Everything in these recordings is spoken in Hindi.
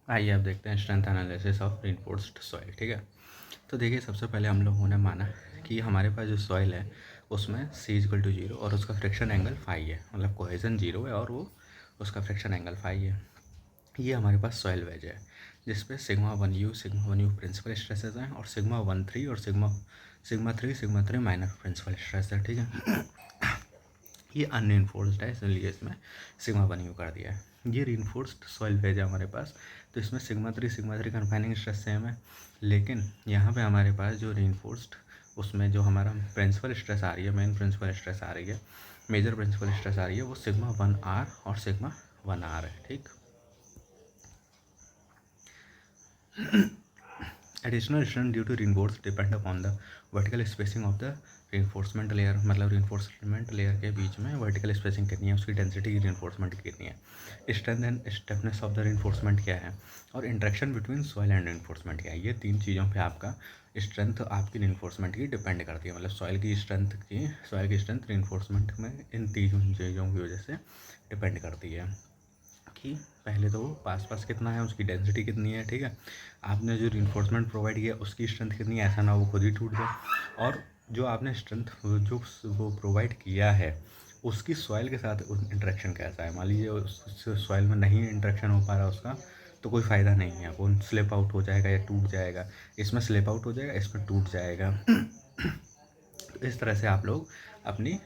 आइए अब देखते हैं strength analysis of reinforced soil. ठीक है, तो देखिए सबसे पहले हम लोगों ने माना कि हमारे पास जो सॉइल है उसमें C=0 और उसका फ्रिक्शन एंगल फाई है, मतलब कोहेजन 0 है और वो उसका फ्रिक्शन एंगल फाई है। ये हमारे पास सॉइल वेज है जिसपे सिग्मा 1 U प्रिंसिपल स्ट्रेसेस हैं और सिग्मा 1 3 और सिग्मा 3 माइनर प्रिंसिपल स्ट्रेस है। ठीक है, ये अनइनफोर्स्ड है इसलिए इसमें सिग्मा 1 U कर दिया है। ये रीइंफोर्स्ड सॉइल वेज है हमारे पास, तो इसमें सिग्मा 3 कन्फाइनिंग स्ट्रेस सेम है, लेकिन यहाँ पे हमारे पास जो रीइंफोर्स्ड उसमें जो हमारा प्रिंसिपल स्ट्रेस आ रही है, मेन प्रिंसिपल स्ट्रेस आ रही है, मेजर प्रिंसिपल स्ट्रेस आ रही है, वो सिग्मा 1R और सिग्मा 1R है। ठीक, additional strength due to reinforced depend upon the vertical spacing of the reinforcement layer, मतलब reinforcement लेयर के बीच में वर्टिकल स्पेसिंग कितनी है, उसकी डेंसिटी की reinforcement कितनी है, strength and stiffness of the reinforcement क्या है, और interaction between soil and reinforcement क्या है। ये तीन चीज़ों पे आपका स्ट्रेंथ आपकी reinforcement की डिपेंड करती है, मतलब सॉइल की स्ट्रेंथ reinforcement में इन तीन चीज़ों की वजह से डिपेंड करती है कि पहले तो वो पास कितना है, उसकी डेंसिटी कितनी है। ठीक है, आपने जो रीइंफोर्समेंट प्रोवाइड किया उसकी स्ट्रेंथ कितनी है, ऐसा ना वो खुद ही टूट जाए, और जो आपने स्ट्रेंथ जो वो प्रोवाइड किया है उसकी सॉइल के साथ इंटरेक्शन कैसा है। मान लीजिए उस सॉइल में नहीं इंटरेक्शन हो पा रहा उसका, तो कोई फ़ायदा नहीं है, वो स्लिप आउट हो जाएगा या टूट जाएगा। इसमें स्लिप आउट हो जाएगा, इसमें टूट जाएगा। तो इस तरह से आप लोग अपनी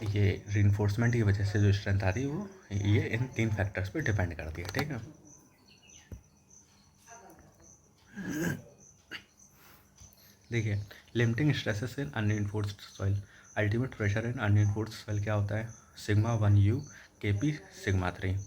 ये रीइंफोर्समेंट की वजह से जो स्ट्रेंथ आती है वो ये इन तीन फैक्टर्स पे डिपेंड करती है। ठीक है, देखिए limiting stresses in unreinforced soil, ultimate pressure in unreinforced soil क्या होता है, सिग्मा 1 U KP सिग्मा 3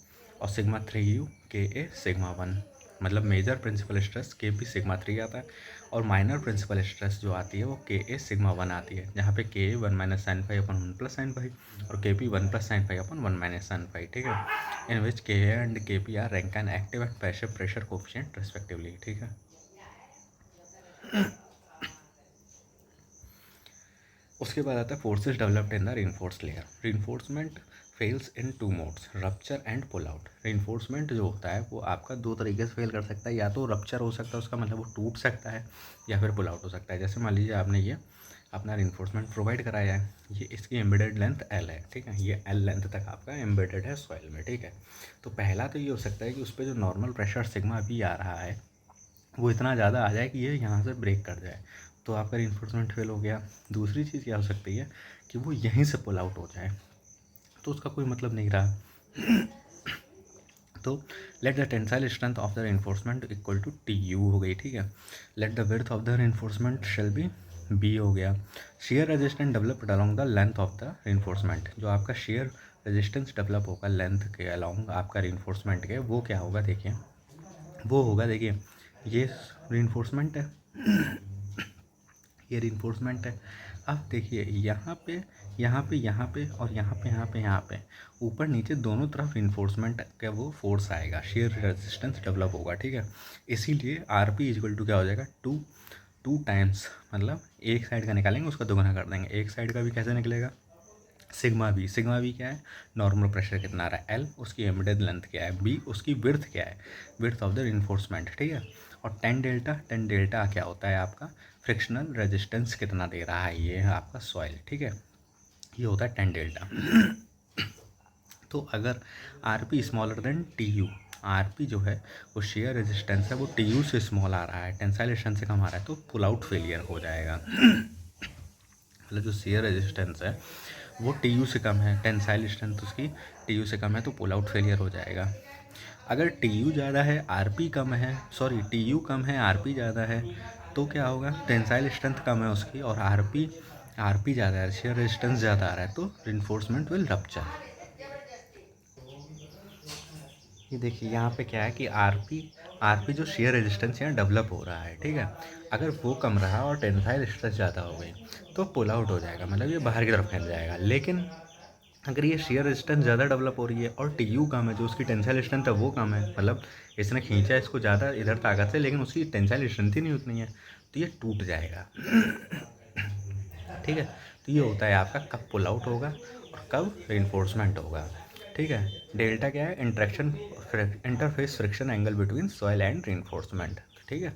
और सिग्मा 3 U KA सिग्मा 1, मतलब major principal stress KP sigma 3 आता है और माइनर प्रिंसिपल स्ट्रेस जो आती है वो KA सिग्मा 1 आती है, जहाँ पे KA 1-sin⁡φ/1+sin⁡φ और KP 1+sin⁡φ/1-sin⁡φ। ठीक है, in which KA and KP are rank and active and pressure coefficient respectively. ठीक है, उसके बाद आता है forces developed in the reinforced layer. Reinforcement fails in two modes, rupture and pull out. Reinforcement जो होता है वो आपका दो तरीके से फेल कर सकता है, या तो रप्चर हो सकता है उसका मतलब वो टूट सकता है, या फिर पुल आउट हो सकता है। जैसे मान लीजिए आपने ये अपना रीइंफोर्समेंट प्रोवाइड कराया है, ये इसकी एम्बेडेड लेंथ L है। ठीक है, ये L लेंथ तक आपका एम्बेडेड है सॉइल में। ठीक है, तो पहला तो ये हो सकता है कि उस पर जो नॉर्मल प्रेशर सिग्मा भी आ रहा है वो इतना ज़्यादा आ जाए कि ये यहाँ से ब्रेक कर जाए, तो आपका रीइंफोर्समेंट फेल हो गया। दूसरी चीज़ क्या हो सकती है कि वो यहीं से पुल आउट हो जाए, तो उसका कोई मतलब नहीं रहा। तो let the tensile strength of the reinforcement equal to TU हो गई। ठीक है, let the width of the reinforcement shall be B हो गया। Shear resistance developed along the length of the reinforcement, जो आपका शेयर रेजिस्टेंस डेवलप होगा लेंथ के अलोंग आपका रीइंफोर्समेंट के, वो क्या होगा देखिए, वो होगा देखिए ये रीइंफोर्समेंट है, ये रीइंफोर्समेंट है। अब देखिए यहाँ पे और यहाँ पे ऊपर नीचे दोनों तरफ रीइंफोर्समेंट का वो फोर्स आएगा, शेयर रेजिस्टेंस डेवलप होगा। ठीक है, इसीलिए RP = क्या हो जाएगा, टू टाइम्स, मतलब एक साइड का निकालेंगे उसका दोगुना कर देंगे, एक साइड का भी कैसे निकलेगा, सिग्मा बी क्या है, नॉर्मल प्रेशर कितना आ रहा है L, उसकी एम्बेडेड लेंथ क्या है B, उसकी विड्थ क्या है, विड्थ ऑफ द रीइंफोर्समेंट। ठीक है, और टेन डेल्टा क्या होता है आपका, फ्रिक्शनल रेजिस्टेंस कितना दे रहा है ये आपका सॉइल। ठीक है, ये होता है 10 डेल्टा। तो अगर RP smaller than TU, RP जो है वो शेयर रेजिस्टेंस है वो TU से स्मॉल आ रहा है, टेंसाइल स्ट्रेंथ से कम आ रहा है, तो पुल आउट फेलियर हो जाएगा। मतलब जो शेयर रेजिस्टेंस है वो TU से कम है, टेंसाइल स्ट्रेंथ उसकी TU से कम है, तो पुल आउट फेलियर हो जाएगा। अगर TU ज़्यादा है RP कम है, सॉरी TU कम है RP ज़्यादा है, तो क्या होगा, टेंसाइल स्ट्रेंथ कम है उसकी और RP ज़्यादा है, शेयर रेजिस्टेंस ज़्यादा आ रहा है, तो रिइंफोर्समेंट विल रप्चर। ये देखिए यहाँ पे क्या है कि आरपी जो शेयर रेजिस्टेंस यहाँ डेवलप हो रहा है। ठीक है, अगर वो कम रहा और टेंसाइल स्ट्रेस ज़्यादा हो गई तो पुल आउट हो जाएगा, मतलब ये बाहर की तरफ फैल जाएगा। लेकिन अगर ये शेयर रेजिस्टेंस ज़्यादा डेवलप हो रही है और TU कम है, जो उसकी टेंसाइल स्ट्रेंथ है वो कम है, मतलब इसने खींचा इसको ज़्यादा इधर ताकत से, लेकिन उसकी टेंसाइल स्ट्रेंथ ही नहीं उतनी है, तो ये टूट जाएगा। ठीक है, तो ये होता है आपका कब पुल आउट होगा और कब रीइंफोर्समेंट होगा। ठीक है। डेल्टा क्या है, interface friction angle between soil and reinforcement. ठीक है,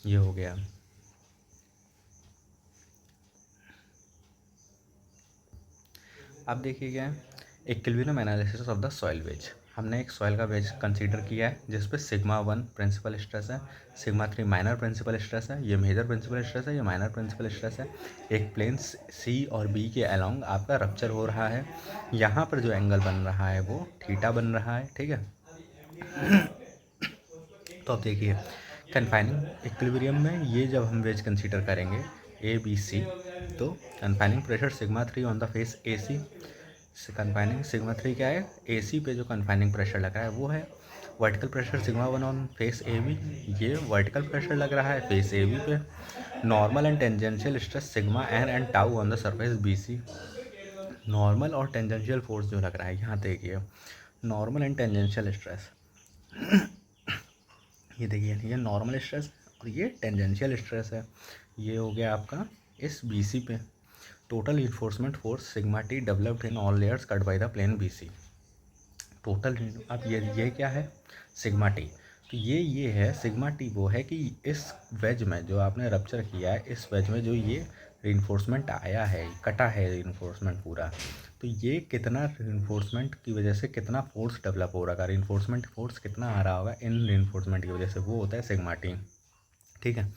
ये हो गया। अब देखिए क्या है, equilibrium analysis of the soil wedge. हमने एक सॉइल का वेज कंसीडर किया है जिस पे सिग्मा 1 प्रिंसिपल स्ट्रेस है, सिग्मा 3 माइनर प्रिंसिपल स्ट्रेस है, ये मेजर प्रिंसिपल स्ट्रेस है, ये माइनर प्रिंसिपल स्ट्रेस है। एक प्लेन सी और बी के अलोंग आपका रप्चर हो रहा है। यहाँ पर जो एंगल बन रहा है वो थीटा बन रहा है। ठीक है, तो अब देखिए कन्फाइनिंग इक्विलिब्रियम में ये जब हम वेज कंसीडर करेंगे ए बी सी, तो confining pressure sigma 3 on the face A C. Confining sigma 3 क्या है, ए सी पे जो कन्फाइनिंग प्रेशर लग रहा है वो है। Vertical pressure sigma 1 on face A B, ये वर्टिकल प्रेशर लग रहा है फेस ए बी पे। Normal and tangential stress sigma and tau on the surface B C. Normal और टेंजेंशियल फोर्स जो लग रहा है, यहाँ देखिए नॉर्मल एंड टेंजेंशियल स्ट्रेस, ये देखिए ये नॉर्मल स्ट्रेस और ये टेंजेंशियल स्ट्रेस है। ये हो गया आपका इस बी सी पे। Total reinforcement force sigma T developed in all layers cut by the plane B C. Total, अब ये क्या है, सिग्मा टी। तो ये है सिग्मा टी, वो है कि इस वेज में जो आपने रप्चर किया है, इस वेज में जो ये रीइंफोर्समेंट आया है, कटा है रीइंफोर्समेंट पूरा, तो ये कितना रीइंफोर्समेंट की वजह से कितना फोर्स डेवलप हो रहा है, रीइंफोर्समेंट फोर्स कितना आ रहा होगा इन रीइंफोर्समेंट की वजह से, वो होता है सिग्मा टी। ठीक है,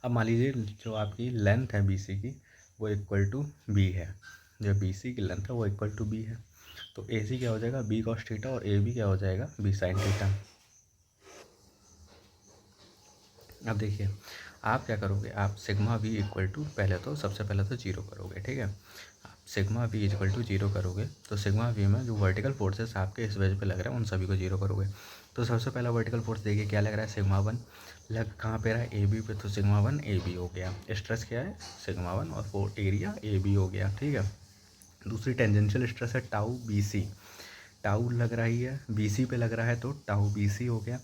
अब मान लीजिए जो आपकी लेंथ है बी सी की वो इक्वल टू बी है, जो बी सी की लेंथ है वो इक्वल टू बी है, तो ए सी क्या हो जाएगा, बी कॉस थीटा, और ए बी क्या हो जाएगा, बी साइन थीटा। अब देखिए आप क्या करोगे, आप सिग्मा वी इक्वल टू पहले तो सबसे पहले तो जीरो करोगे। ठीक है, आप sigma V equal to zero करोगे तो सिग्मा वी में जो वर्टिकल फोर्सेस आपके इस वेज पे लग रहे हैं उन सभी को जीरो करोगे। तो सबसे पहला वर्टिकल फोर्स देखिए क्या लग रहा है, सिग्मा 1 लग कहाँ पे रहा है, ए बी पे, तो सिग्मा 1 ए बी हो गया। स्ट्रेस क्या है, सिग्मा 1 और फोर एरिया ए बी हो गया। ठीक है, दूसरी टेंजेंशियल स्ट्रेस है टाउ बी सी, टाउ लग रही है बी सी पे लग रहा है तो टाउ बी सी हो गया।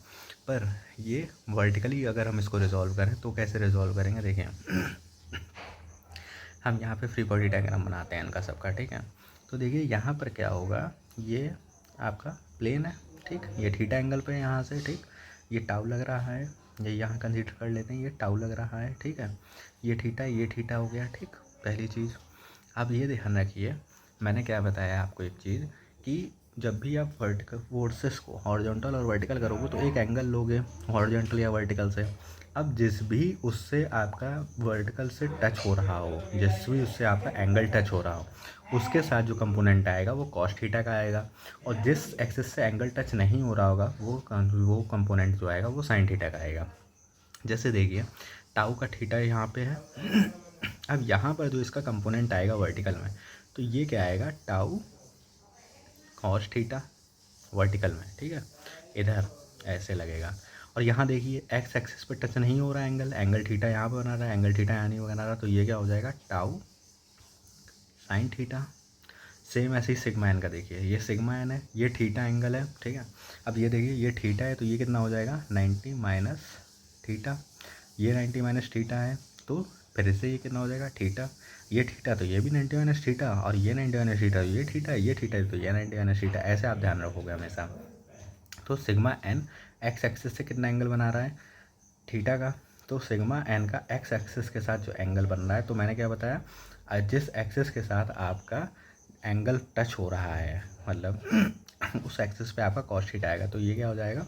पर ये वर्टिकली अगर हम इसको रिजॉल्व करें तो कैसे रिजॉल्व करेंगे, देखिए हम यहाँ पे फ्री बॉडी डायग्राम बनाते हैं इनका सबका। ठीक है, तो देखिए यहाँ पर क्या होगा, ये आपका प्लेन है। ठीक, ये थीटा एंगल पे यहाँ से, ठीक, ये टाउ लग रहा है, ये यहाँ कंसीडर कर लेते हैं, ये टाउ लग रहा है। ठीक है, ये थीटा हो गया। ठीक, पहली चीज़। अब ये ध्यान रखिए, मैंने क्या बताया आपको एक चीज़, कि जब भी आप वर्टिकल फोर्सेस को हॉरिजॉन्टल और वर्टिकल करोगे तो एक एंगल लोगे हॉरिजॉन्टल या वर्टिकल से। अब जिस भी उससे आपका वर्टिकल से टच हो रहा हो, जिस भी उससे आपका एंगल टच हो रहा हो, उसके साथ जो कंपोनेंट आएगा वो कॉस थीटा का आएगा, और जिस एक्सिस से एंगल टच नहीं हो रहा होगा वो कंपोनेंट जो आएगा वो साइन थीटा का आएगा। जैसे देखिए टाउ का थीटा यहाँ पे है, अब यहाँ पर जो इसका कंपोनेंट आएगा वर्टिकल में, तो ये क्या आएगा, टाउ कॉस थीटा वर्टिकल में। ठीक है, इधर ऐसे लगेगा, और यहाँ देखिए एक्स एक्सिस पे टच नहीं हो रहा है एंगल थीटा यहाँ पे बना रहा है, एंगल थीटा यहाँ नहीं बना रहा, तो ये क्या हो जाएगा, टाउ साइन थीटा। सेम ऐसे ही सिग्मा एन का देखिए, ये सिग्मा एन है, ये थीटा एंगल है। ठीक है, अब ये देखिए ये थीटा है तो ये कितना हो जाएगा, 90 माइनस थीटा, ये 90 माइनस थीटा है तो फिर से ये कितना हो जाएगा, थीटा, ये थीटा तो ये भी 90 माइनस थीटा, और ये 90 माइनस थीटा, ये थीटा तो ये 90 माइनस थीटा, ऐसे आप ध्यान रखोगे हमेशा। तो सिग्मा एन एक्स एक्सिस से कितना एंगल बना रहा है, थीटा का, तो सिग्मा एन का एक्स एक्सिस के साथ जो एंगल बन रहा है, तो मैंने क्या बताया, जिस एक्सिस के साथ आपका एंगल टच हो रहा है, मतलब उस एक्सिस पे आपका कॉस थीटा आएगा, तो ये क्या हो जाएगा,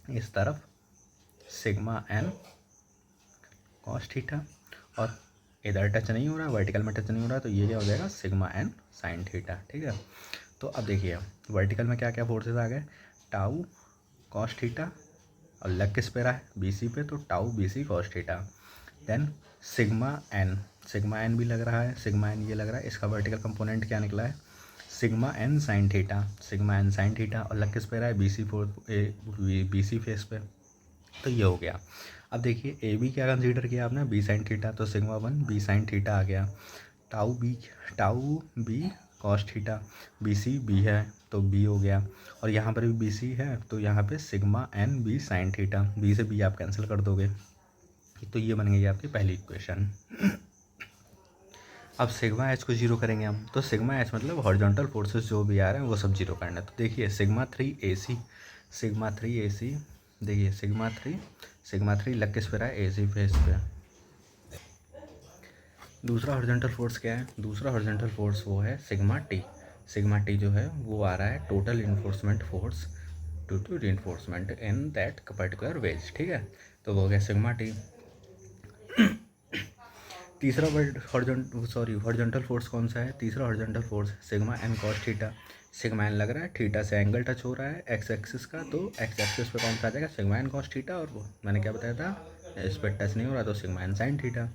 इस तरफ सिग्मा एन कॉस थीटा, और इधर टच नहीं हो रहा, वर्टिकल में टच नहीं हो रहा, तो ये क्या हो जाएगा, सिग्मा एन साइन थीटा। ठीक है, तो अब देखिए वर्टिकल में क्या क्या फोर्सेस आ गए, टाउ कॉस थीटा, और लग किस पे रहा है, बी सी पे, तो tau B C cos theta. Then sigma N भी लग रहा है, सिग्मा एन ये लग रहा है, इसका वर्टिकल कंपोनेंट क्या निकला है, सिग्मा एन साइन थीटा, और लग किस पे रहा है, बी सी फेस पे, तो ये हो गया। अब देखिए ए बी क्या कंसीडर किया आपने, बी साइन थीटा, तो सिग्मा 1 बी साइन थीटा आ गया, tau B cos theta, B C B है तो बी हो गया, और यहाँ पर भी बी सी है तो यहाँ पे sigma N B sine theta, B से बी आप कैंसिल कर दोगे, तो ये बन गई आपकी पहली इक्वेशन। अब सिग्मा एच को जीरो करेंगे हम, तो सिग्मा एच मतलब हॉरिजॉन्टल फोर्सेस जो भी आ रहे हैं वो सब जीरो करना है। तो देखिए सिग्मा थ्री ए सी, देखिए सिग्मा थ्री लग किस पे रहा है, ए सी फेस पे। दूसरा हॉरिजॉन्टल फोर्स क्या है, दूसरा हॉरिजॉन्टल फोर्स वो है सिग्मा टी जो है वो आ रहा है total reinforcement force to to reinforcement in that particular wedge, ठीक है। तो वो हो गया सिग्मा टी। तीसरा हॉरिजॉन्टल फोर्स कौन सा है, तीसरा horizontal force sigma N cos theta. Sigma N लग रहा है, थीटा से एंगल टच हो रहा है एक्स एक्सिस का, तो एक्स एक्सिस पे कौन सा आ जाएगा, सिग्मा एन कॉस थीटा। और वो मैंने क्या बताया था, इस पर टच नहीं हो रहा तो सिग्मा एन साइन थीटा।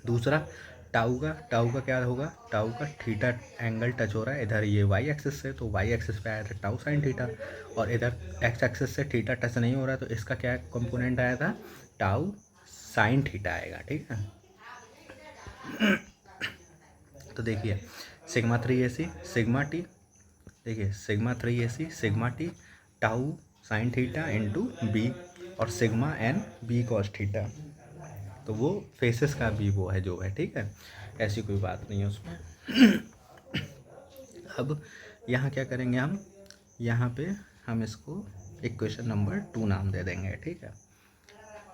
दूसरा टाउ का क्या होगा, टाउ का थीटा एंगल टच हो रहा है इधर ये वाई एक्सिस से, तो वाई एक्सिस पे आया था टाउ साइन थीटा। और इधर एक्स एक्सिस से थीटा टच नहीं हो रहा तो इसका क्या कंपोनेंट आया था, टाउ साइन थीटा आएगा, ठीक है। तो देखिए sigma three A C sigma T, देखिए sigma three A C sigma T tau sine theta into B, और sigma N B cos theta. तो वो फेसेस का भी वो है जो है, ठीक है, ऐसी कोई बात नहीं है उसमें। अब यहाँ क्या करेंगे हम, यहाँ पे हम इसको इक्वेशन नंबर 2 नाम दे देंगे, ठीक है।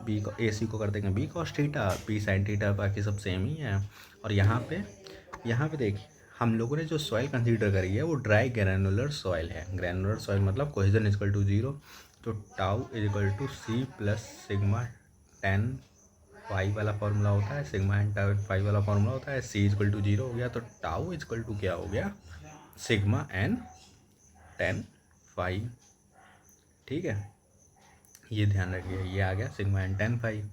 बी को ए सी को कर देंगे B cos theta, B sine theta, बाकी सब सेम ही है। और यहाँ पे देखिए हम लोगों ने जो सॉइल कंसीडर करी है वो ड्राई ग्रैनुलर सॉइल है। ग्रैनुलर सॉइल मतलब कोहेजन इक्वल टू जीरो, तो tau is equal to C plus sigma tan phi वाला फॉर्मूला होता है, सिग्मा एन टाउ फाइव वाला फॉर्मूला होता है, सी इक्वल टू जीरो हो गया, तो टाउ इक्वल टू क्या हो गया, सिग्मा एन टेन फाइव, ठीक है। ये ध्यान रखिए, ये आ गया सिग्मा एन टेन फाइव।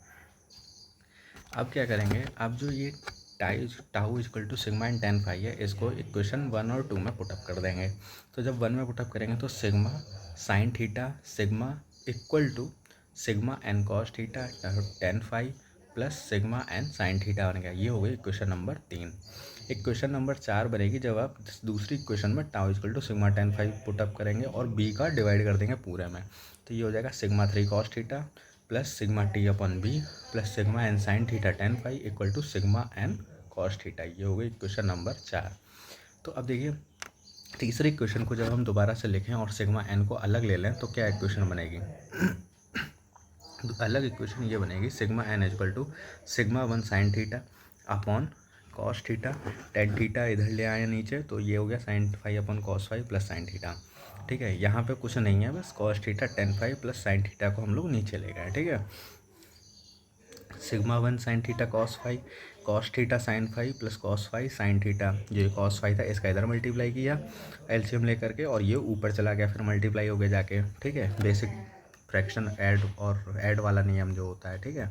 अब क्या करेंगे, अब जो ये tau equal to sigma N tan phi है, इसको इक्वेशन 1 और 2 में पुटअप कर देंगे। तो जब 1 में पुटअप करेंगे तो sigma sine theta sigma equal to sigma N cos theta tan phi plus sigma N sine theta बन गया। ये हो गई इक्वेशन नंबर 3। इक्वेशन नंबर 4 बनेगी जब आप दूसरी इक्वेशन में tau equal to sigma tan phi put up करेंगे और बी का डिवाइड कर देंगे पूरे में। तो ये हो जाएगा sigma three cos theta plus sigma T upon B plus sigma N sine theta tan phi equal to sigma N cos theta. ये हो गई इक्वेशन नंबर 4। तो अब देखिए तीसरी इक्वेशन को जब हम दोबारा से लिखें और सिग्मा एन को अलग ले लें तो क्या इक्वेशन बनेगी, अलग इक्वेशन ये बनेगी sigma N equal to sigma one sine theta upon cos theta tan theta इधर ले आए नीचे, तो ये हो गया sine phi upon cos phi plus sine theta, ठीक है। यहाँ पे कुछ नहीं है, बस cos theta tan phi plus sine theta को हम लोग नीचे ले गए, ठीक है। Sigma one sine theta cos theta sine five plus cos five sine theta, जो कॉस फाइव था इसका इधर मल्टीप्लाई किया एलसीएम लेकर के, और ये ऊपर चला गया फिर मल्टीप्लाई हो गया जाके, ठीक है। बेसिक फ्रैक्शन ऐड वाला नियम जो होता है, ठीक है।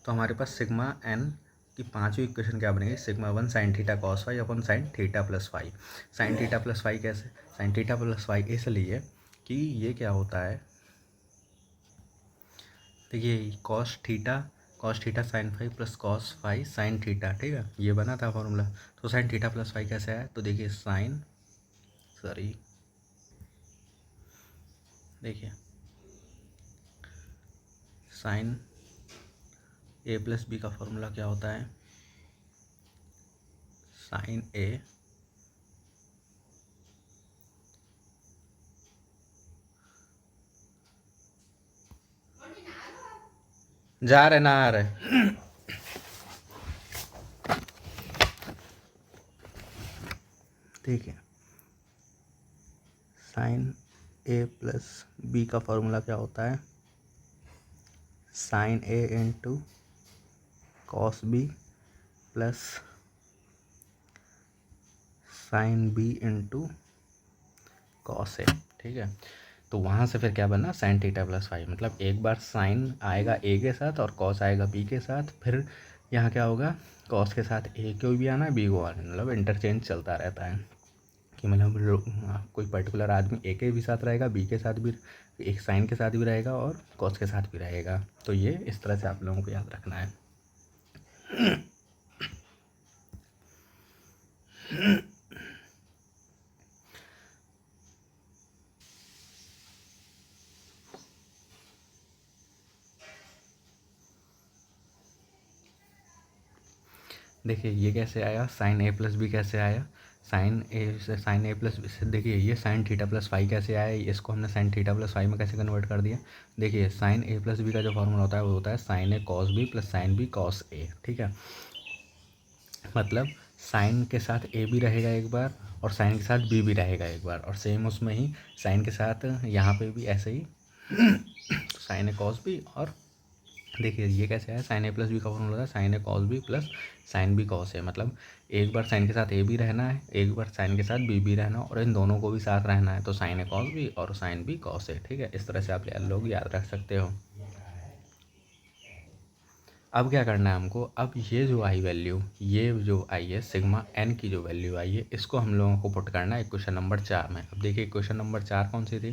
तो हमारे पास सिग्मा एन की पांचवी इक्वेशन क्या बनेगी, sigma one sine theta cos five upon sine theta plus five. Sine theta plus five कैसे, साइन थीटा प्लस फाइव इसलिए कि ये क्या होता है, देखिए cos theta sine five plus cos five sine theta, ठीक है, ये बना था फॉर्मूला। तो साइन थीटा प्लस फाइव कैसे है, तो देखिए देखिए साइन ए प्लस बी का फॉर्मूला क्या होता है, साइन ए जा रहे ना आ रहे ठीक है। साइन ए प्लस बी का फॉर्मूला क्या होता है, sine A into cos B plus sine B into cos A, ठीक है। तो वहाँ से फिर क्या बना, साइन थीटा प्लस फाइव, मतलब एक बार साइन आएगा ए के साथ और कॉस आएगा बी के साथ, फिर यहाँ क्या होगा, कॉस के साथ ए को भी आना है बी को आना है, मतलब इंटरचेंज चलता रहता है कि मतलब कोई पर्टिकुलर आदमी ए के भी साथ रहेगा, बी के साथ भी, एक साइन के साथ भी रहेगा और कॉस के साथ भी रहेगा। तो ये इस तरह से आप लोगों को याद रखना है। देखिए ये कैसे आया, साइन ए प्लस बी कैसे आया, साइन ए प्लस बी से देखिए ये साइन थीटा प्लस फाई कैसे आया, इसको हमने साइन थीटा प्लस फाई में कैसे कन्वर्ट कर दिया। देखिए साइन ए प्लस बी का जो फॉर्मूला होता है वो होता है sine A cos B plus sine B cos A, ठीक है। मतलब साइन के साथ ए भी रहेगा एक बार और साइन के साथ बी भी रहेगा एक बार, और सेम उसमें ही साइन के साथ यहाँ पे भी ऐसे ही साइन ए कॉस बी, और देखिए ये कैसे है, साइन ए प्लस बी का फॉर्मूला था sine A cos B plus sine B cos A, मतलब एक बार साइन के साथ ए भी रहना है, एक बार साइन के साथ बी भी रहना है, और इन दोनों को भी साथ रहना है, तो साइन ए कॉस बी और साइन बी कॉस ए, ठीक है। इस तरह से आप लोग याद रख सकते हो। अब क्या करना है हमको, अब ये जो आई वैल्यू, ये जो आई है सिग्मा एन की जो वैल्यू आई है, इसको हम लोगों को पुट करना है इक्वेशन नंबर 4 में। अब देखिए इक्वेशन नंबर 4 कौन सी थी,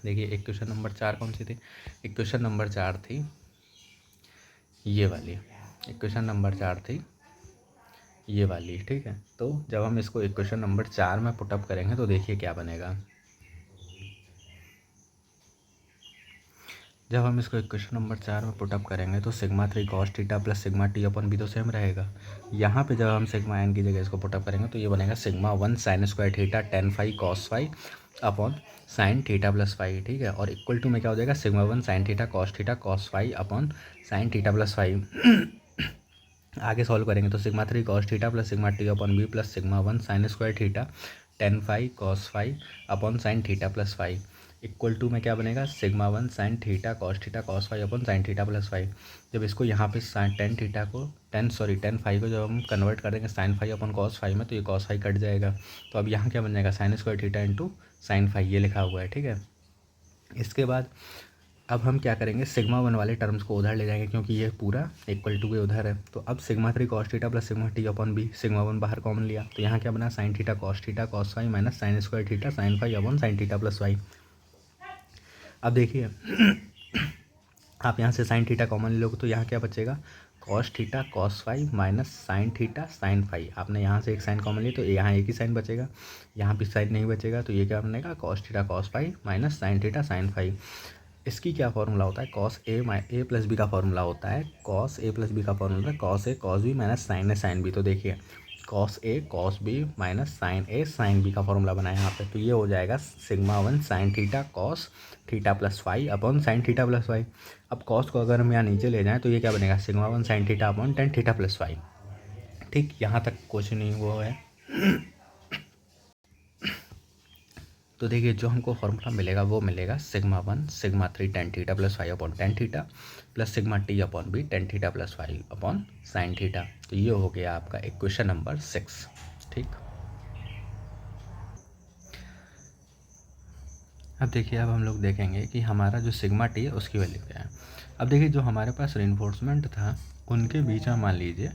देखिए इक्वेशन नंबर 4 कौन सी थी, इक्वेशन नंबर 4 थी ये वाली, इक्वेशन नंबर 4 थी ये वाली, ठीक है। तो जब हम इसको इक्वेशन नंबर 4 में पुटअप करेंगे तो देखिए क्या बनेगा, जब हम इसको इक्वेशन नंबर 4 में पुटअप करेंगे तो sigma 3 cos theta plus sigma T upon B तो सेम रहेगा। यहाँ पे जब हम सिग्मा एन की जगह इसको पुटअप करेंगे तो ये बनेगा sigma 1 sine square theta tan phi cos phi upon sine theta plus phi, ठीक है। और इक्वल टू में क्या हो जाएगा, sigma 1 sine theta cos phi upon sine theta plus phi. आगे सॉल्व करेंगे तो sigma 3 cos theta plus sigma T upon B plus sigma 1 sine square theta tan phi cos phi upon sine theta plus phi equal to में क्या बनेगा, sigma 1 sine theta cos phi upon sine theta plus phi. जब इसको यहाँ पे साइन टेन फाई को जब हम कन्वर्ट कर देंगे sine phi upon cos phi में, तो ये कॉस फाई कट जाएगा, तो अब यहाँ क्या बन जाएगा, sine square theta into sine phi, ये लिखा हुआ है, ठीक है। इसके बाद अब हम क्या करेंगे, सिग्मा 1 वाले टर्म्स को उधर ले जाएंगे क्योंकि ये पूरा इक्वल टू के उधर है। तो अब sigma 3 cos theta plus sigma T upon B, sigma 1 बाहर कॉमन लिया तो यहाँ क्या बना, sine theta cos phi minus sine square theta sine phi upon sine theta plus phi. अब देखिए आप यहाँ से साइन थीटा कॉमन लोगे तो यहाँ क्या बचेगा, cos theta cos phi minus sine theta sine phi. आपने यहाँ से एक साइन कॉमन लिया तो यहाँ एक ही साइन बचेगा, यहाँ भी साइन नहीं बचेगा, तो ये क्या बनेगा, cos theta cos phi minus sine theta sine phi. इसकी क्या फॉर्मूला होता है, कॉस ए प्लस बी का फॉर्मूला होता है, कॉस ए प्लस बी का फॉर्मूला होता है cos A cos B minus sine A sine B. तो देखिए cos A cos B minus sine A sine B का फॉर्मूला बना है यहाँ पे, तो ये हो जाएगा sigma 1 sine theta cos theta plus phi upon sine theta plus phi. अब कॉस को अगर हम यहाँ नीचे ले जाएँ तो ये क्या बनेगा, sigma 1 sine theta upon tan theta plus phi. ठीक, यहाँ तक कुछ नहीं वो है। तो देखिए जो हमको फॉर्मूला मिलेगा वो मिलेगा sigma 1 sigma 3 tan theta plus phi upon tan theta plus sigma T upon B tan theta plus phi upon sine theta. तो ये हो गया आपका इक्वेशन नंबर 6। ठीक, अब देखिए अब हम लोग देखेंगे कि हमारा जो सिग्मा टी है उसकी वैल्यू क्या है। अब देखिए जो हमारे पास रेनफोर्समेंट था उनके बीच में मान लीजिए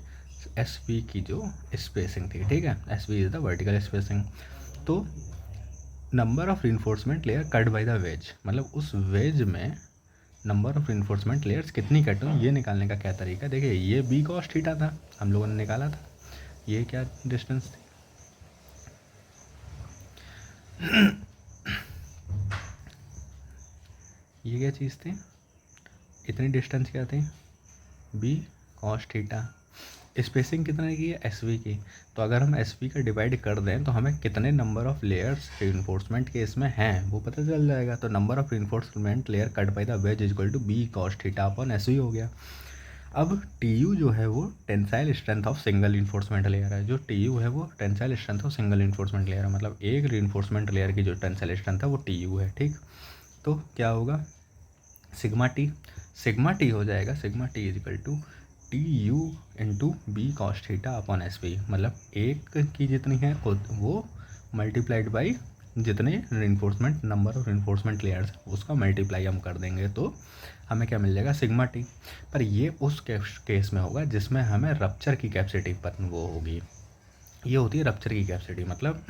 एस पी की जो स्पेसिंग थी, ठीक है, S P is the vertical spacing. तो number of reinforcement layer cut by the wedge, मतलब उस वेज में नंबर ऑफ रिइंफोर्समेंट लेयर्स कितनी कट हुई ये निकालने का क्या तरीका। देखिए ये बी कॉस थीटा था, हम लोगों ने निकाला था, ये क्या डिस्टेंस थी, ये क्या चीज़ थी, इतनी डिस्टेंस क्या थी, बी कॉस थीटा। स्पेसिंग कितने की है, एस वी की। तो अगर हम एस वी का डिवाइड कर दें तो हमें कितने नंबर ऑफ लेयर्स रिइंफोर्समेंट के इसमें हैं वो पता चल जाएगा। तो number of reinforcement layer cut by the wedge equal to B cos theta upon S V हो गया। अब टी यू जो है वो tensile strength of single reinforcement layer है, जो टी यू है वो tensile strength of single reinforcement layer है, मतलब एक रिइंफोर्समेंट लेयर की जो टेंसाइल स्ट्रेंथ है वो टी यू है। ठीक, तो क्या होगा, सिग्मा टी हो जाएगा, sigma T is equal to T U into B cos theta upon S P, मतलब एक की जितनी है वो मल्टीप्लाइड बाई जितने reinforcement number of reinforcement layers उसका मल्टीप्लाई हम कर देंगे तो हमें क्या मिल जाएगा, सिग्मा टी। पर ये उस केस में होगा जिसमें हमें रप्चर की कैपेसिटी पर वो होगी, ये होती है रप्चर की कैपेसिटी, मतलब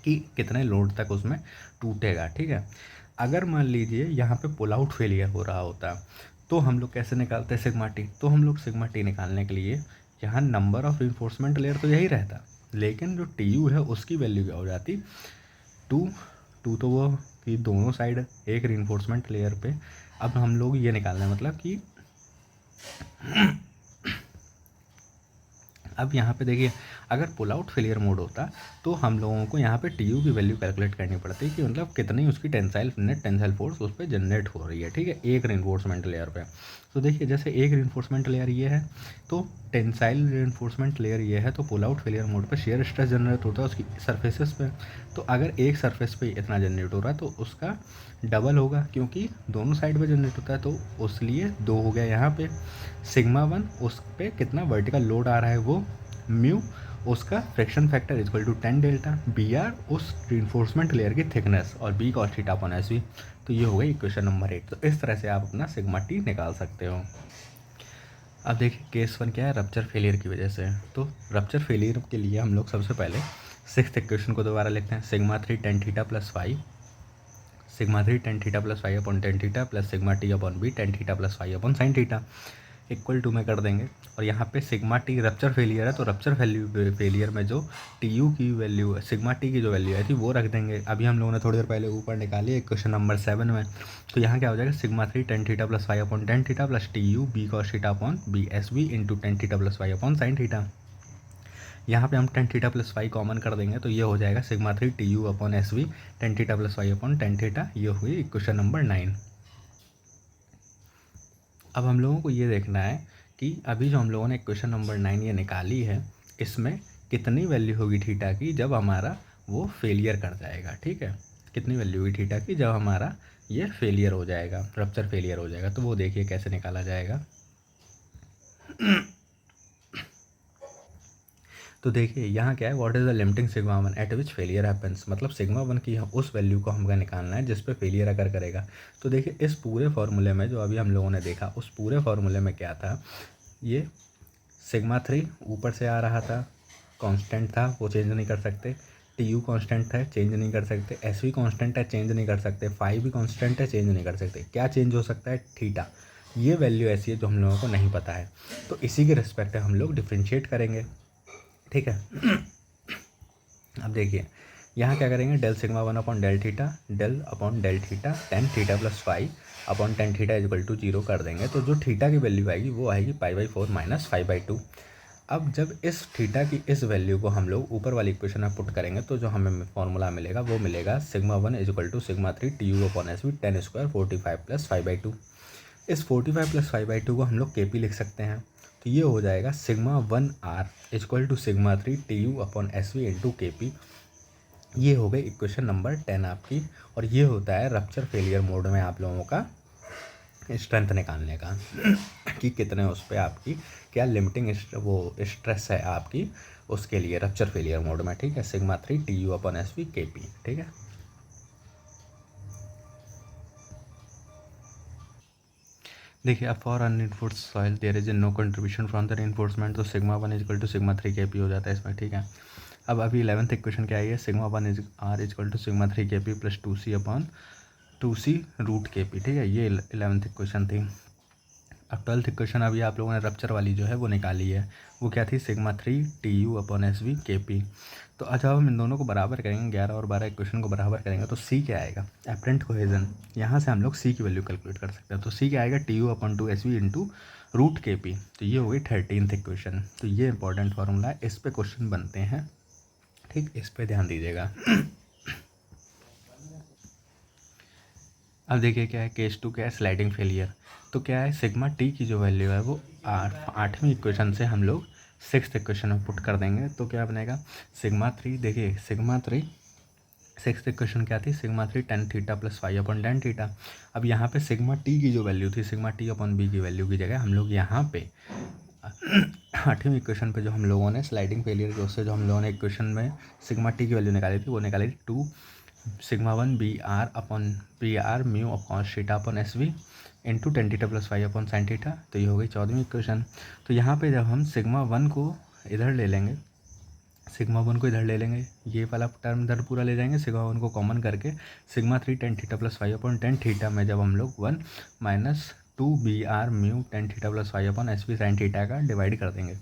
कि कितने लोड तक उसमें टूटेगा। ठीक है, अगर मान लीजिए यहाँ पे पुल आउट फेलियर हो रहा होता तो हम लोग कैसे निकालते हैं सिग्मा टी, तो हम लोग सिग्मा टी निकालने के लिए यहाँ नंबर ऑफ रिइंफोर्समेंट लेयर तो यही रहता, लेकिन जो टी यू है उसकी वैल्यू क्या हो जाती, टू तो वो कि दोनों साइड एक रिइंफोर्समेंट लेयर पे। अब हम लोग ये निकालना है मतलब कि अब यहाँ पे देखिए, अगर पुल आउट फेलियर मोड होता तो हम लोगों को यहाँ पे टी यू की वैल्यू कैलकुलेट करनी पड़ती कि मतलब कितनी उसकी नेट टेंसाइल फोर्स उस पर जनरेट हो रही है, ठीक है, एक रेनफोर्समेंट लेयर पे। तो देखिए जैसे एक रेनफोर्समेंट लेयर ये है, तो टेंसाइल रेनफोर्समेंट लेयर ये है, तो पुल आउट फेलियर मोड पे शेयर स्ट्रेस जनरेट होता है उसकी सरफेसेस पे। तो अगर एक सरफेस पे इतना जनरेट हो रहा है तो उसका डबल होगा, क्योंकि दोनों साइड पे जनरेट होता है, तो उसलिए 2 हो गया यहाँ पे। सिग्मा 1 उस पे कितना वर्टिकल लोड आ रहा है वो म्यू, उसका friction factor equal to 10 delta, B R उस रिइंफोर्समेंट लेयर की थिकनेस, और B cos theta upon S V. तो ये हो गई इक्वेशन नंबर 8। तो इस तरह से आप अपना सिग्मा टी निकाल सकते हो। अब देखिए केस 1 क्या है, रप्चर फेलियर की वजह से। तो रप्चर फेलियर के लिए हम लोग सबसे पहले 6th इक्वेशन को दोबारा लिखते हैं, sigma 3 tan theta plus 5, sigma 3 tan theta plus 5 upon tan theta plus sigma T upon B tan theta plus 5 upon sine theta equal to में कर देंगे। और यहाँ पे सिग्मा टी रप्चर फेलियर है, तो रप्चर फेलियर में जो टी यू की वैल्यू है, सिग्मा टी की जो वैल्यू आई थी वो रख देंगे। अभी हम लोगों ने थोड़ी देर पहले ऊपर निकाली है क्वेश्चन नंबर 7 में। तो यहाँ क्या हो जाएगा, sigma 3 tan theta plus 5 upon tan theta plus T U B cos theta upon B S B into tan theta plus 5 upon sine theta. यहाँ पे हम टेन थीटा प्लस 5 कॉमन कर देंगे, तो ये हो जाएगा sigma 3 T U upon S V ten theta plus 5 upon tan theta. ये हुई इक्वेशन नंबर 9। अब हम लोगों को ये देखना है कि अभी जो हम लोगों ने इक्वेशन नंबर 9 ये निकाली है, इसमें कितनी वैल्यू होगी थीटा की जब हमारा वो फेलियर कर जाएगा, ठीक है, कितनी वैल्यू होगी थीटा की जब हमारा ये फेलियर हो जाएगा, रप्चर फेलियर हो जाएगा। तो वो देखिए कैसे निकाला जाएगा। तो देखिए यहाँ क्या है, what is the limiting sigma 1 eight which failure happens, मतलब सिग्मा 1 की उस वैल्यू को हमको निकालना है जिस पे फेलियर अगर करेगा। तो देखिए इस पूरे फार्मूले में जो अभी हम लोगों ने देखा, उस पूरे फार्मूले में क्या था, ये सिग्मा 3 ऊपर से आ रहा था, कांस्टेंट था, वो चेंज नहीं कर सकते। टी यू कॉन्स्टेंट है, चेंज नहीं कर सकते। एस वी कॉन्स्टेंट है, चेंज नहीं कर सकते। फाइव भी कॉन्स्टेंट है, चेंज नहीं कर सकते। क्या चेंज हो सकता है, थीटा। ये वैल्यू ऐसी है जो हम लोगों को नहीं पता है, तो इसी के रिस्पेक्ट हम लोग डिफ्रेंशिएट करेंगे, ठीक है। अब देखिए यहाँ क्या करेंगे, del sigma 1 upon del theta, del upon del theta tan theta plus 5 upon tan theta equal to 0 कर देंगे। तो जो थीटा की वैल्यू आएगी वो आएगी π/4 माइनस 5/2। अब जब इस थीटा की इस वैल्यू को हम लोग ऊपर वाली इक्वेशन में पुट करेंगे, तो जो हमें फॉर्मूला मिलेगा वो मिलेगा sigma 1 equal to sigma 3 T U upon S V tan square 45 plus 5/2। इस 45 प्लस 5/2 को हम लोग के पी लिख सकते हैं। तो ये हो जाएगा sigma 1 R equal to sigma 3 T U upon S V into K P. ये हो गई इक्वेशन नंबर 10 आपकी। और ये होता है रप्चर फेलियर मोड में आप लोगों का स्ट्रेंथ निकालने का कि कितने उस पर आपकी क्या लिमिटिंग वो स्ट्रेस है आपकी उसके लिए रप्चर फेलियर मोड में, ठीक है। Sigma 3 T U upon S V K P, ठीक है। देखिए अब for unreinforced soil there is no contribution from the reinforcement, तो sigma 1 equal to sigma 3 K P हो जाता है इसमें, ठीक है। अब अभी 11th इक्वेशन क्या आई है, sigma 1 is R equal to sigma 3 K P plus 2c upon 2c root K P, ठीक है। ये 11th इक्वेशन थी। अब 12th इक्वेशन अभी आप लोगों ने रप्चर वाली जो है वो निकाली है, वो क्या थी, sigma 3 T U upon S V K P. तो अच्छा हम इन दोनों को बराबर करेंगे, 11 और 12 इक्वेशन को बराबर करेंगे, तो सी क्या आएगा, एपरेंट कोहेजन। यहाँ से हम लोग सी की वैल्यू कैलकुलेट कर सकते हैं। तो सी क्या आएगा, T U upon 2 S V into root K P. तो ये हो गई 13th इक्वेशन। तो ये इंपॉर्टेंट फार्मूला है, इस पर क्वेश्चन बनते हैं, ठीक, इस पर ध्यान दीजिएगा। अब देखिए क्या है, केस 2 क्या है, स्लाइडिंग फेलियर। तो क्या है, सिग्मा टी की जो वैल्यू है वो 8वीं इक्वेशन से हम लोग 6th इक्वेशन में पुट कर देंगे। तो क्या बनेगा, सिग्मा 3, देखिए सिग्मा 3 6th इक्वेशन क्या थी, sigma 3 tan theta plus 5 upon tan theta. अब यहाँ पे सिग्मा टी की जो वैल्यू थी, सिग्मा टी अपॉन बी की वैल्यू की जगह हम लोग यहाँ पे 8वीं इक्वेशन पे जो हम लोगों ने स्लाइडिंग फेलियर के उससे जो हम लोगों ने इक्वेशन में सिग्मा टी की वैल्यू निकाली थी, वो निकाली थी 2 sigma 1 B R upon B R mu upon theta upon S V into tan theta plus 5 upon sine theta. तो ये हो गई 14वीं इक्वेशन। तो यहाँ पे जब हम सिग्मा 1 को इधर ले लेंगे, सिग्मा 1 को इधर ले लेंगे, ये वाला टर्म इधर पूरा ले जाएंगे, सिग्मा 1 को कॉमन करके sigma 3 tan theta plus 5 upon tan theta में जब हम लोग 1 minus 2 B R mu tan theta plus 5 upon S V sine theta का डिवाइड कर देंगे,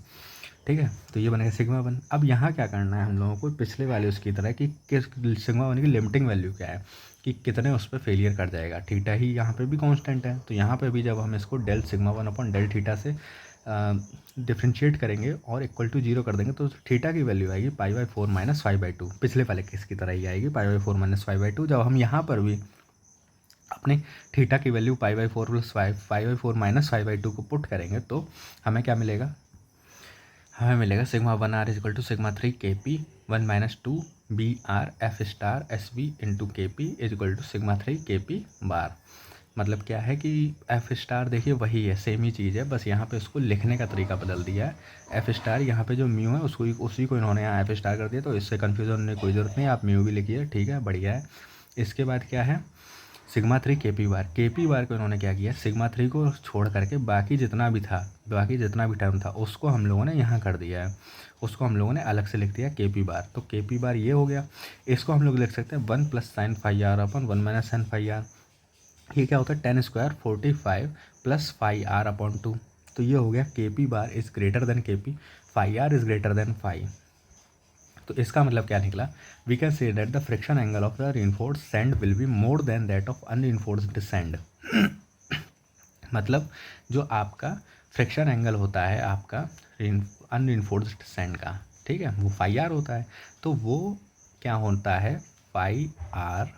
ठीक है। तो ये बनेगा सिग्मा 1। अब यहाँ क्या करना है हम लोगों को, पिछले वाले उसकी तरह कि किस सिग्मा 1 की लिमिटिंग वैल्यू क्या है, कि कितने उस पर फेलियर कर जाएगा। थीटा ही यहाँ पे भी कांस्टेंट है, तो यहाँ पे भी जब हम इसको del sigma 1 upon del theta से डिफ्रेंशिएट करेंगे और इक्वल टू 0 कर देंगे तो थीटा की वैल्यू आएगी π/4 माइनस 5/2, पिछले वाले केस की तरह ही आएगी π/4 माइनस 5/2। जब हम यहाँ पर भी अपने थीटा की वैल्यू π/4 प्लस 5/4 माइनस 5/2 को पुट करेंगे तो हमें क्या मिलेगा, हमें मिलेगा σ1r equal to σ3 kp 1 minus 2 br f star sv into K P equal to σ3 kp bar. मतलब क्या है कि एफ स्टार देखिए वही है, सेम ही चीज़ है, बस यहाँ पे उसको लिखने का तरीका बदल दिया है। एफ स्टार यहाँ पे जो म्यू है उसको उसी को इन्होंने यहाँ एफ स्टार कर दिया, तो इससे कन्फ्यूजन होने की कोई ज़रूरत नहीं, आप म्यू भी लिखिए, ठीक है, बढ़िया है। इसके बाद क्या है σ3 के पी बार को इन्होंने क्या किया, σ3 को छोड़ करके बाकी जितना भी टर्म था उसको हम लोगों ने यहाँ कर दिया है, उसको हम लोगों ने अलग से लिख दिया के पी बार। तो के पी बार ये हो गया, इसको हम लोग लिख सकते हैं 1 plus sine phi R upon 1 minus sine phi R. ये क्या होता है 10 square 45 plus phi R upon 2। तो ये हो गया K P bar is greater than K P, phi R is greater than phi. तो इसका मतलब क्या निकला, we can say that the friction angle of the reinforced sand will be more than that of unreinforced sand. मतलब जो आपका फ्रिक्शन एंगल होता है आपका अनरीइंफोर्स्ड सैंड का, ठीक है, वो फाई आर होता है, तो वो क्या होता है फाई आर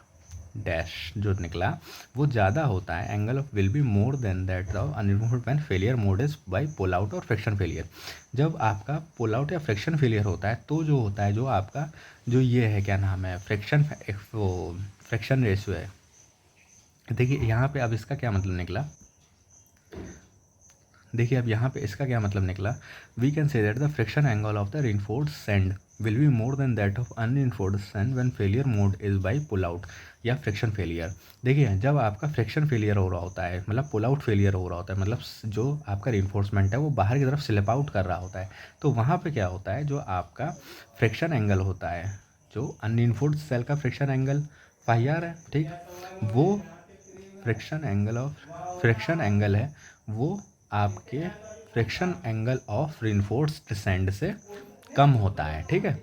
डैश जो निकला वो ज़्यादा होता है, angle of will be more than that of unremoved when failure mode is by pull out और फ्रिक्शन फेलियर। जब आपका पुल आउट या फ्रिक्शन फेलियर होता है तो जो होता है जो आपका जो ये है क्या नाम है वो फ्रिक्शन रेशियो है। देखिए यहाँ पे अब इसका क्या मतलब निकला, देखिए अब यहाँ पे इसका क्या मतलब निकला, we can say that the friction angle of the reinforced sand will be more than that of unreinforced sand when failure mode is by pull out या फ्रिक्शन फेलियर। देखिए जब आपका फ्रिक्शन फेलियर हो रहा होता है, मतलब पुल आउट फेलियर हो रहा होता है, मतलब जो आपका रीइंफोर्समेंट है वो बाहर की तरफ स्लिप आउट कर रहा होता है, तो वहाँ पे क्या होता है जो आपका फ्रिक्शन एंगल होता है, जो अनरीइंफोर्स्ड सेल का फ्रिक्शन एंगल फाई आर है, ठीक, वो फ्रिक्शन एंगल है वो आपके friction angle of reinforced sand से कम होता है, ठीक है,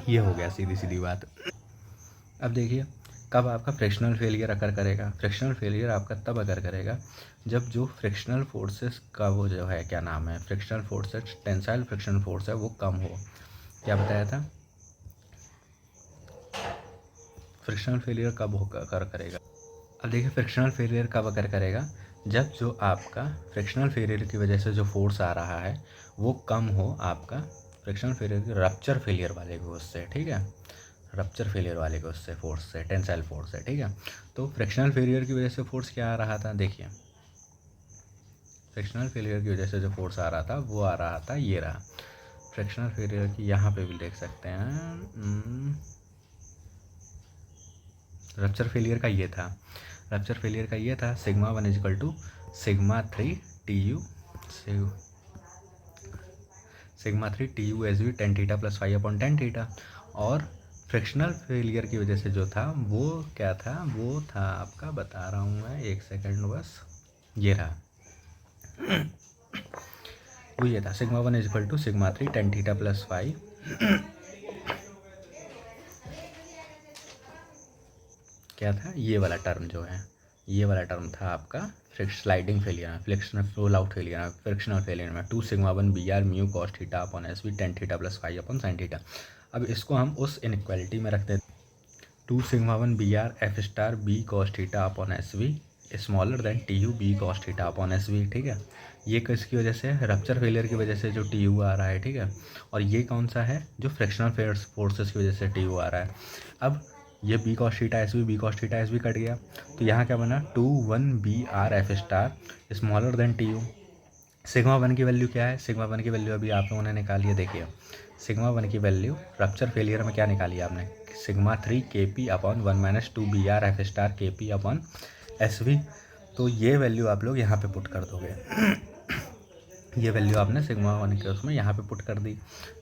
ये हो गया सीधी सीधी बात। अब देखिए कब आपका फ्रिक्शनल फेलियर अकर करेगा, फ्रिक्शनल फेलियर आपका तब अकर करेगा जब जो फ्रिक्शनल फोर्सेस का वो जो है क्या नाम है frictional forces tensile frictional force है वो कम हो। क्या बताया था, फ्रिक्शनल फेलियर कब अकर करेगा। अब देखिए फ्रिक्शनल फेलियर कब अकर करेगा, जब जो आपका फ्रिक्शनल फेलियर की वजह से जो फोर्स आ रहा है वो कम हो आपका फ्रिक्शनल फेलियर रप्चर फेलियर वाले को उससे, ठीक है, रप्चर फेलियर वाले को उससे फोर्स से टेंसाइल फोर्स है, ठीक है। तो फ्रिक्शनल फेलियर की वजह से फोर्स क्या आ रहा था, देखिए फ्रिक्शनल फेलियर की वजह से जो फोर्स आ रहा था वो आ रहा था, ये रहा फ्रिक्शनल फेलियर की, यहाँ पे भी देख सकते हैं रप्चर फेलियर का ये था, रप्चर फेलियर का ये था σ1 equal to σ3 TU σ3 TU SB tan theta plus 5 upon tan theta. और फ्रिक्शनल फेलियर की वजह से जो था वो क्या था, वो था आपका बता रहा हूँ मैं, एक सेकंड बस, ये रहा वो ये था σ1 equal to σ3 tan theta plus 5 क्या था, ये वाला टर्म जो है ये वाला टर्म था आपका स्लाइडिंग फेलियर में, फ्रिक्शनल रोल आउट फेलियर में, फ्रिक्शनल फेलियर में 2 σ1 BR mu cos theta upon SB tan theta plus 5 upon sin theta. अब इसको हम उस इनइक्वालिटी में रखते हैं 2 σ1 BR F star B cos theta upon SB smaller than TU B cos theta upon SB, ठीक है। ये किसकी वजह से, रप्चर फेलियर की वजह से जो TU आ रहा है, ठीक है, और ये कौन सा है जो फ्रिक्शनल फोर्सेस की वजह से TU आ रहा है। अब ये B cos theta S B cut गया, तो यहाँ क्या बना 2 1 BR F star smaller than TU। σ1 की वैल्यू क्या है, σ1 की वैल्यू अभी आप लोगों ने निकाली है, देखिए σ1 की वैल्यू रप्चर फेलियर में क्या निकाली आपने, σ3 KP upon 1 minus 2 BR F star KP upon SV। तो ये वैल्यू आप लोग यहाँ पे पुट कर दोगे ये वैल्यू आपने σ1 के उसमें यहाँ पे पुट कर दी,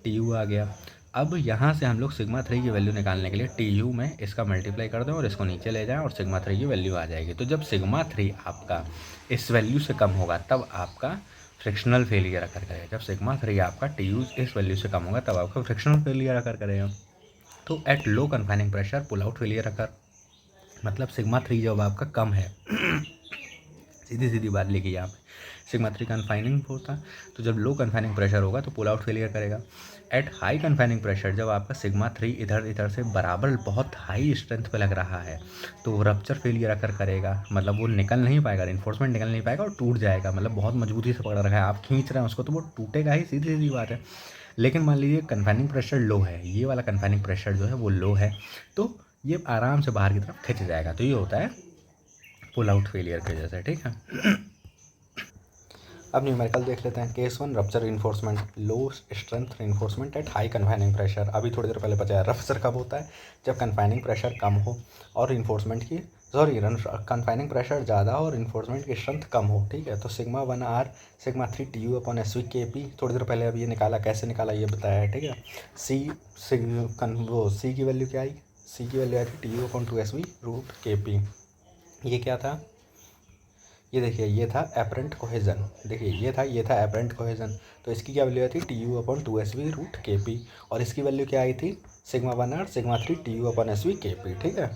TU आ गया। अब यहाँ से हम लोग σ3 की वैल्यू निकालने के लिए TU में इसका मल्टीप्लाई कर दें और इसको नीचे ले जाएं और σ3 की वैल्यू आ जाएगी। तो जब σ3 आपका इस वैल्यू से कम होगा तब आपका फ्रिक्शनल फेलियर अकर करेगा, जब σ3 आपका TU इस वैल्यू से कम होगा तब आपका फ्रिक्शनल फेलियर अकर करेगा। तो at low confining pressure pull out failure occur, मतलब σ3 जब आपका कम है सीधी सीधी बात लिखी यहाँ पे। सिग्मा 3 कन्फाइनिंग फोर्स था, तो जब लो कन्फाइनिंग प्रेशर होगा तो पुल आउट फेलियर करेगा। एट हाई कन्फाइनिंग प्रेशर जब आपका सिग्मा 3 इधर इधर से बराबर बहुत हाई स्ट्रेंथ पे लग रहा है तो वो रप्चर फेलियर अकर करेगा, मतलब वो निकल नहीं पाएगा, इन्फोर्समेंट निकल नहीं पाएगा और टूट जाएगा, मतलब बहुत मजबूती से पकड़ रखा है, आप खींच रहे हैं उसको तो वो टूटेगा ही, सीधी सीधी बात है। लेकिन मान लीजिए कन्फाइनिंग प्रेशर लो है, ये वाला कन्फाइनिंग प्रेशर जो है वो लो है, तो ये आराम से बाहर की तरफ खिंच जाएगा, तो ये होता है पुल आउट फेलियर के जैसे, ठीक है। अब न्यूमेरिकल देख लेते हैं। Case 1 rupture reinforcement, low strength reinforcement at high confining pressure. अभी थोड़ी देर पहले बताया रप्चर कब होता है, जब कन्फाइनिंग प्रेशर कम हो और रिइंफोर्समेंट की कन्फाइनिंग प्रेशर ज़्यादा हो और इन्फोर्समेंट की स्ट्रेंथ कम हो, ठीक है। तो sigma 1 R sigma 3 T U upon S V K P, थोड़ी देर पहले अब ये निकाला, कैसे निकाला ये बताया है, ठीक है। सी की वैल्यू क्या आई, सी की वैल्यू आई थी T U upon 2 S V root K P. ये क्या था, ये देखिए ये था एपरेंट कोहेजन, देखिए ये था एपरेंट कोहेजन, तो इसकी क्या वैल्यू आई थी T U upon 2 S V root K P, और इसकी वैल्यू क्या आई थी sigma 1 R sigma 3 T U upon S V K P, ठीक है।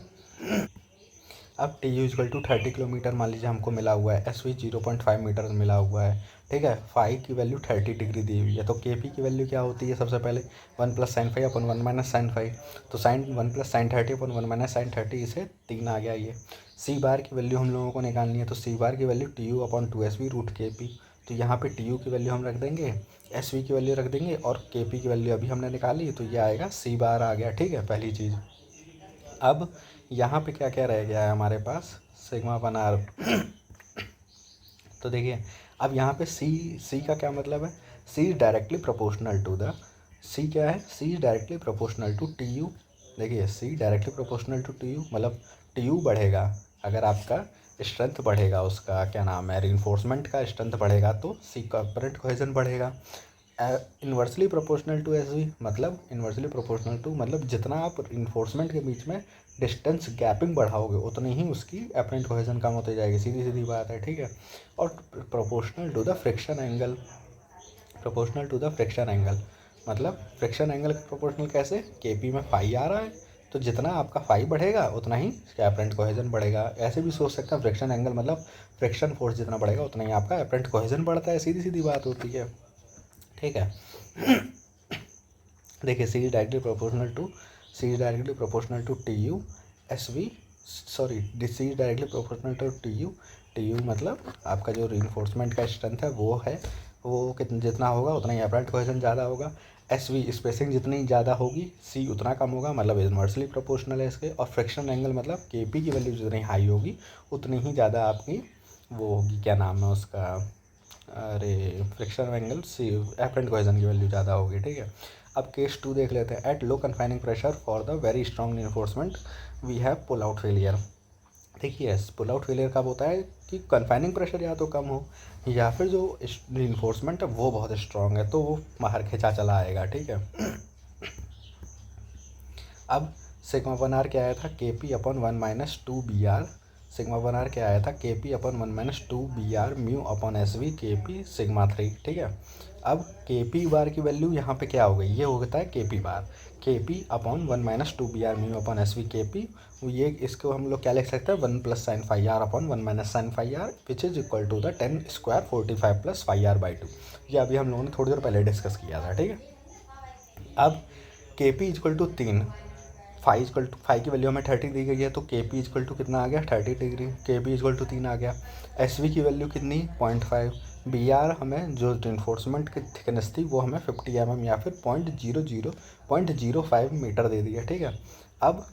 अब T U equal to 30 kilometre मान लीजिए हमको मिला हुआ है, एस वी 0.5 मीटर मिला हुआ है, ठीक है। फाइव की वैल्यू 30 डिग्री दी हुई है, तो के पी की वैल्यू क्या होती है सबसे पहले 1 प्लस साइन 5 अपन 1 माइनस साइन 5, तो साइन 1 प्लस साइन 30 अपन 1 माइनस साइन 30, इसे 3 आ गया ये। सी बार की वैल्यू हम लोगों को निकालनी है, तो सी बार की value T U upon 2 S V root K P, तो यहाँ पे टी यू की वैल्यू हम रख देंगे, एस वी की वैल्यू रख देंगे और के पी की वैल्यू अभी हमने निकाली, तो ये आएगा सी बार आ गया, ठीक है, पहली चीज़। अब यहाँ पे क्या क्या रह गया है हमारे पास, सिग्मा अपन आर, तो देखिए अब यहाँ पे सी का क्या मतलब है, C is directly proportional to the, C क्या है, C is directly proportional to T U. देखिए C directly proportional to T U, मतलब टी यू बढ़ेगा अगर आपका स्ट्रेंथ बढ़ेगा, उसका क्या नाम है रिइंफोर्समेंट का स्ट्रेंथ बढ़ेगा तो सी का करंट कोहेजन बढ़ेगा। Inversely proportional to S V, मतलब इन्वर्सली प्रोपोर्शनल टू मतलब जितना आप इन्फोर्समेंट के बीच में डिस्टेंस गैपिंग बढ़ाओगे उतनी ही उसकी अपरेंट कोहेजन कम होती जाएगी, सीधी सीधी बात है, ठीक है। और proportional to the friction angle, proportional to the friction angle मतलब फ्रिक्शन एंगल का प्रोपोर्शनल कैसे, के पी में फाई आ रहा है तो जितना आपका फाई बढ़ेगा उतना ही इसका अपरेंट कोहेजन बढ़ेगा। ऐसे भी सोच सकते हैं फ्रिक्शन एंगल मतलब फ्रिक्शन फोर्स जितना बढ़ेगा उतना ही आपका अपरेंट कोहेजन बढ़ता है, सीधी सीधी बात होती है, ठीक है। देखिए C is directly proportional to T U S V, sorry C is directly proportional to T U मतलब आपका जो रीइंफोर्समेंट का स्ट्रेंथ है वो है, वो कितना जितना होगा उतना ही अपरेंट कोहेजन ज़्यादा होगा। एस वी स्पेसिंग जितनी ज़्यादा होगी सी उतना कम होगा, मतलब इन्वर्सली प्रोपोर्शनल है इसके। और फ्रिक्शन एंगल मतलब के पी की वैल्यू जितनी हाई होगी उतनी ही ज़्यादा आपकी वो होगी, क्या नाम है उसका, अरे friction angle C apparent cohesion की वैल्यू ज़्यादा होगी, ठीक है। अब केस 2 देख लेते हैं। At low confining pressure for the very strong reinforcement we have pull out failure. देखिए पुल आउट फेलियर कब होता है कि कन्फाइनिंग प्रेशर या तो कम हो या फिर जो इन्फोर्समेंट है वो बहुत स्ट्रॉन्ग है तो वो बाहर खिंचा चला आएगा, ठीक है। अब सिग्मा 1 आर क्या आया था, K P upon 1 minus 2 B R, sigma 1 R क्या आया था, K P upon 1 minus 2 B R mu upon S V K P sigma 3, ठीक है। अब के पी बार की वैल्यू यहाँ पे क्या हो गई, ये होता है के P bar, K P upon 1 minus 2 B R mu upon S V K P, ये इसको हम लोग क्या लिख सकते हैं 1 plus sine phi R upon 1 minus sine phi R which is equal to the 10 square 45 plus phi R by 2। ये अभी हम लोगों ने थोड़ी देर पहले डिस्कस किया था, ठीक है। अब के पी इक्वल टू 3, फाइव की वैल्यू हमें 30 दी गई है तो के पी इक्वल टू कितना आ गया 30 डिग्री, के पी इक्वल टू 3 आ गया। एस वी की वैल्यू कितनी 0.5, बी आर हमें जो इन्फोर्समेंट की थिकनेस थी वो हमें 50 mm या फिर 0.05 मीटर दे दी है, ठीक है। अब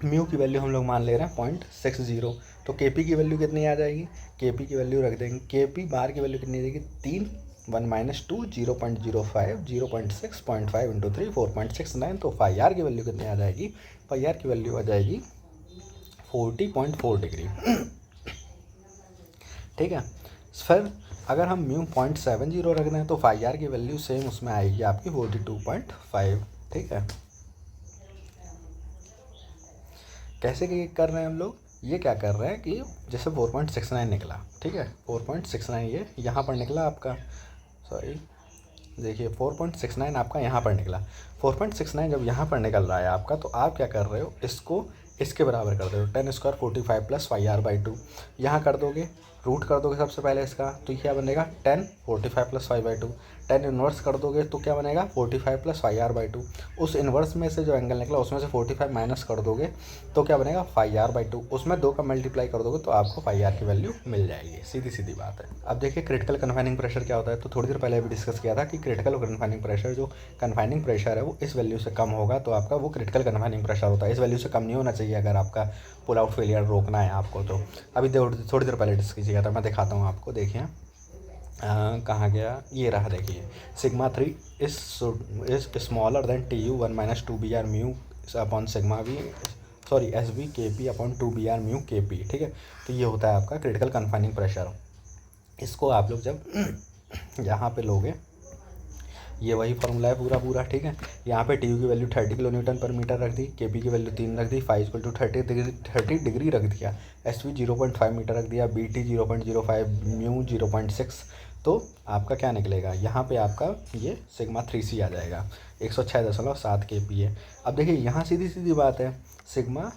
म्यू की वैल्यू हम लोग मान ले रहे हैं 0.60, तो के पी की वैल्यू कितनी आ जाएगी, के पी की वैल्यू रख देंगे, के पी बार की वैल्यू कितनी देगी 3, 1 माइनस 2 0.05 0.6.5 इंटू 3 4.69, तो फाई आर की वैल्यू कितनी आ जाएगी, फाई आर की वैल्यू आ जाएगी 40.4 डिग्री, ठीक है। फिर अगर हम म्यू 0.70 रख दें तो फाई आर की वैल्यू सेम उसमें आएगी आपकी 42.5, ठीक है। कैसे कर रहे हैं हम लोग, ये क्या कर रहे हैं कि जैसे 4.69 निकला, ठीक है, 4.69 ये यहाँ पर निकला आपका, सॉरी देखिए 4.69 आपका यहाँ पर निकला, 4.69 जब यहाँ पर निकल रहा है आपका तो आप क्या कर रहे हो, इसको इसके बराबर कर दो 10 square 45 plus phi R by 2, यहाँ कर दोगे रूट कर दोगे सबसे पहले इसका, तो क्या बनेगा 10 45 प्लस 5/2। 10 इन्वर्स कर दोगे तो क्या बनेगा 45 प्लस 5r/2। उस इन्वर्स में से जो एंगल निकला उसमें से 45 माइनस कर दोगे तो क्या बनेगा 5r/2। उसमें 2 का मल्टीप्लाई कर दोगे तो आपको 5r की वैल्यू मिल जाएगी। सीधी सीधी बात है। अब देखिए क्रिटिकल कन्फाइनिंग प्रेशर क्या होता है। तो थोड़ी देर पहले अभी डिस्कस किया था कि क्रिटिकल कन्फाइनिंग प्रेशर, जो कन्फाइनिंग प्रेशर है वो इस वैल्यू से कम होगा तो आपका वो क्रिटिकल कन्फाइनिंग प्रेशर होता है। इस वैल्यू से कम नहीं होना चाहिए अगर आपका पुल आउट फेलियर रोकना है आपको। तो अभी थोड़ी देर पहले डिस्कस किया था, मैं दिखाता हूँ आपको। देखिए कहाँ गया, ये रहा। देखिए sigma 3 is smaller than TU1 minus 2BR mu upon sigma we, sorry SB KP upon 2BR mu KP। ठीक है, तो ये होता है आपका क्रिटिकल कन्फाइनिंग प्रेशर। इसको आप लोग जब यहाँ पे लोगे, ये वही फॉर्मूला है पूरा। ठीक है, यहाँ पे TU की वैल्यू 30 किलो न्यूटन पर मीटर रख दी, KP की वैल्यू 3 रख दी, फाई इक्वल टू 30 डिग्री रख दिया, SB 0.5 मीटर रख दिया, BT 0.05, म्यू 0.6। तो आपका क्या निकलेगा, यहाँ पे आपका ये सिग्मा 3C आ जाएगा, 106.7 KP है। अब देखिए यहाँ सीधी सीधी बात है सिग्मा,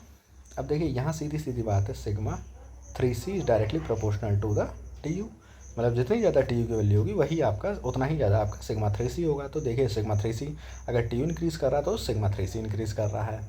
अब देखिए यहाँ सीधी सीधी बात है sigma 3C is directly proportional to the TU। मतलब जितनी ज़्यादा TU की वैल्यू होगी वही आपका उतना ही ज़्यादा आपका सिग्मा 3C होगा। तो देखिए सिग्मा 3C अगर TU इंक्रीज़ कर रहा है तो सिग्मा 3C इंक्रीज़ कर रहा है।